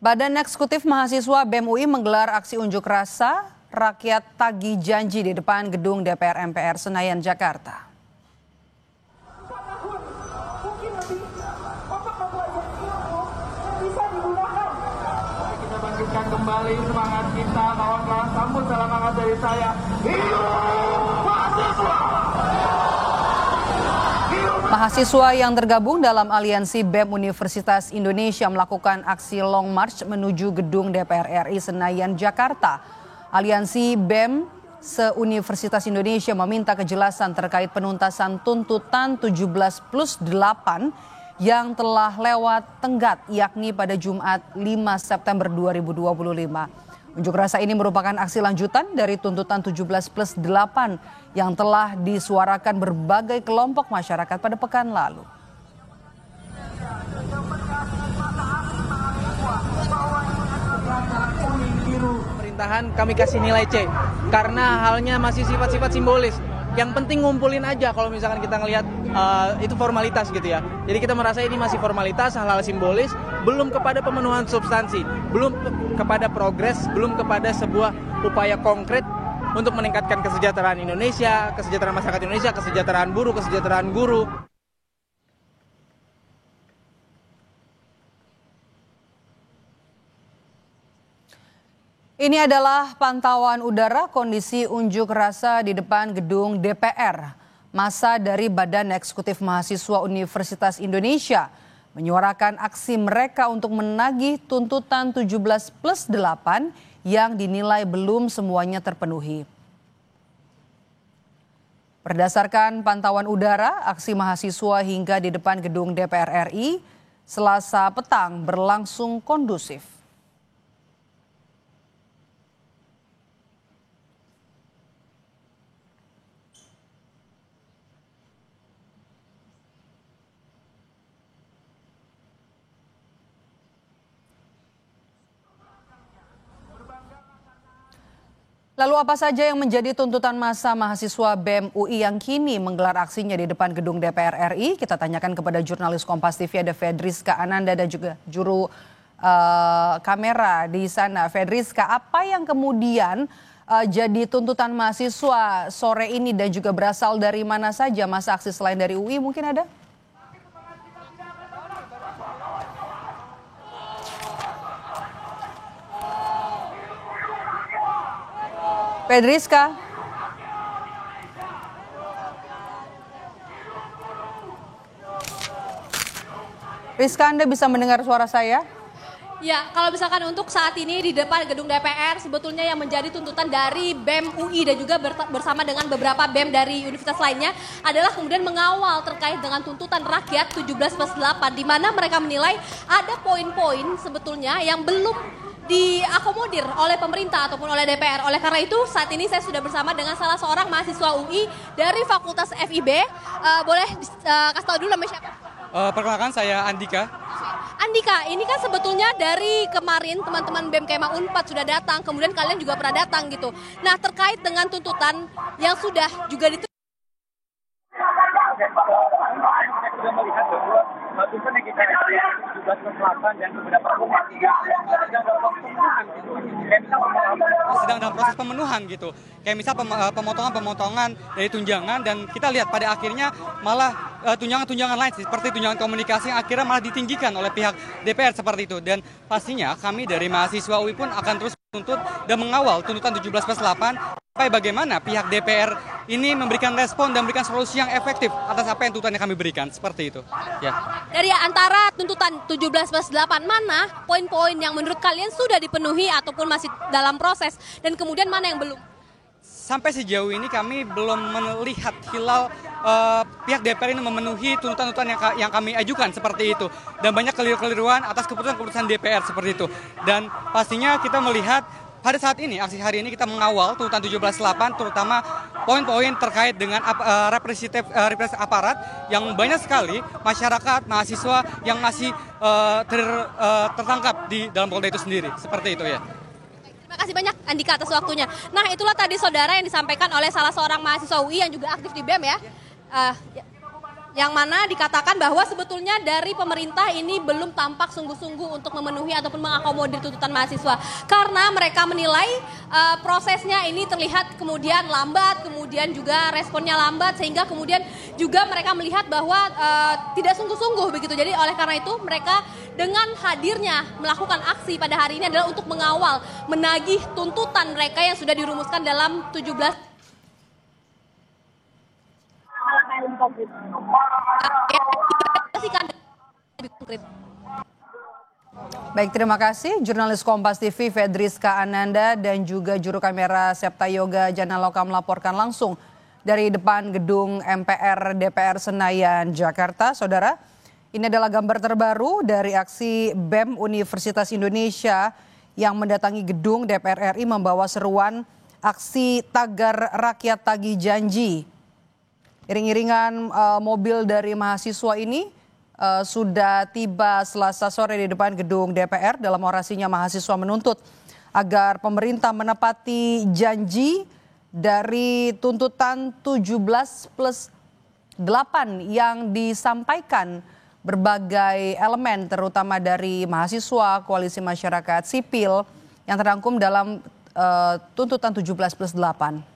Badan Eksekutif Mahasiswa BEM UI menggelar aksi unjuk rasa rakyat tagih janji di depan gedung DPR MPR Senayan, Jakarta. Kita bangkitkan kembali semangat kita, kawan-kawan, sambut salam hangat dari saya. Hidup mahasiswa! Mahasiswa yang tergabung dalam aliansi BEM Universitas Indonesia melakukan aksi long march menuju gedung DPR RI Senayan, Jakarta. Aliansi BEM se-Universitas Indonesia meminta kejelasan terkait penuntasan tuntutan 17+8 yang telah lewat tenggat, yakni pada Jumat 5 September 2025. Unjuk rasa ini merupakan aksi lanjutan dari tuntutan 17+8 yang telah disuarakan berbagai kelompok masyarakat pada pekan lalu. Pemerintahan kami kasih nilai C karena halnya masih sifat-sifat simbolis. Yang penting ngumpulin aja kalau misalkan kita ngelihat itu formalitas gitu ya. Jadi kita merasa ini masih formalitas, hal-hal simbolis, belum kepada pemenuhan substansi, belum kepada progres, belum kepada sebuah upaya konkret untuk meningkatkan kesejahteraan Indonesia, kesejahteraan masyarakat Indonesia, kesejahteraan buruh, kesejahteraan guru. Ini adalah pantauan udara kondisi unjuk rasa di depan gedung DPR. Massa dari Badan Eksekutif Mahasiswa Universitas Indonesia menyuarakan aksi mereka untuk menagih tuntutan 17+8 yang dinilai belum semuanya terpenuhi. Berdasarkan pantauan udara, aksi mahasiswa hingga di depan gedung DPR RI Selasa petang berlangsung kondusif. Lalu apa saja yang menjadi tuntutan massa mahasiswa BEM UI yang kini menggelar aksinya di depan gedung DPR RI? Kita tanyakan kepada jurnalis Kompas TV ada Fedriska Ananda dan juga juru kamera di sana. Fedriska, apa yang kemudian jadi tuntutan mahasiswa sore ini dan juga berasal dari mana saja masa aksi selain dari UI mungkin ada? Fedriska. Rizka, Anda bisa mendengar suara saya? Ya, kalau misalkan untuk saat ini di depan gedung DPR sebetulnya yang menjadi tuntutan dari BEM UI dan juga bersama dengan beberapa BEM dari universitas lainnya adalah kemudian mengawal terkait dengan tuntutan rakyat 17+8 di mana mereka menilai ada poin-poin sebetulnya yang belum diakomodir oleh pemerintah ataupun oleh DPR. Oleh karena itu saat ini saya sudah bersama dengan salah seorang mahasiswa UI dari Fakultas FIB. Boleh kasih tahu dulu namanya siapa? Perkenalkan saya Andika. Andika, ini kan sebetulnya dari kemarin teman-teman BEM Kema Unpad sudah datang, kemudian kalian juga pernah datang gitu. Nah, terkait dengan tuntutan yang sudah juga sudah melihat bahwa tuntutan yang kita 17+8 dan beberapa sedang dalam proses pemenuhan gitu. Kayak misal pemotongan dari tunjangan dan kita lihat pada akhirnya malah tunjangan-tunjangan lain seperti tunjangan komunikasi yang akhirnya malah ditinggikan oleh pihak DPR seperti itu. Dan pastinya kami dari mahasiswa UI pun akan terus menuntut dan mengawal tuntutan 17+8 sampai bagaimana pihak DPR ini memberikan respon dan memberikan solusi yang efektif atas apa yang tuntutan yang kami berikan seperti itu. Ya. Dari antara tuntutan 17+8 mana poin-poin yang menurut kalian sudah dipenuhi ataupun masih dalam proses dan kemudian mana yang belum? Sampai sejauh ini kami belum melihat hilal pihak DPR ini memenuhi tuntutan-tuntutan yang kami ajukan seperti itu. Dan banyak keliru-keliruan atas keputusan-keputusan DPR seperti itu. Dan pastinya kita melihat pada saat ini, aksi hari ini kita mengawal tuntutan 17+8 terutama poin-poin terkait dengan represif aparat yang banyak sekali masyarakat, mahasiswa yang masih tertangkap di dalam Polda itu sendiri. Seperti itu ya. Terima kasih banyak Andika atas waktunya. Nah, itulah tadi saudara yang disampaikan oleh salah seorang mahasiswa UI yang juga aktif di BEM ya. yang mana dikatakan bahwa sebetulnya dari pemerintah ini belum tampak sungguh-sungguh untuk memenuhi ataupun mengakomodir tuntutan mahasiswa. Karena mereka menilai prosesnya ini terlihat kemudian lambat, kemudian juga responnya lambat, sehingga kemudian juga mereka melihat bahwa tidak sungguh-sungguh begitu. Jadi oleh karena itu mereka dengan hadirnya melakukan aksi pada hari ini adalah untuk mengawal, menagih tuntutan mereka yang sudah dirumuskan dalam 17 Baik, terima kasih jurnalis Kompas TV Fedriska Ananda dan juga juru kamera Septa Yoga Janaloka melaporkan langsung dari depan gedung MPR DPR Senayan, Jakarta. Saudara, ini adalah gambar terbaru dari aksi BEM Universitas Indonesia yang mendatangi gedung DPR RI membawa seruan aksi tagar rakyat tagih janji. Iring-iringan mobil dari mahasiswa ini sudah tiba Selasa sore di depan gedung DPR. Dalam orasinya mahasiswa menuntut agar pemerintah menepati janji dari tuntutan 17+8 yang disampaikan berbagai elemen terutama dari mahasiswa, koalisi masyarakat sipil yang terangkum dalam tuntutan 17+8.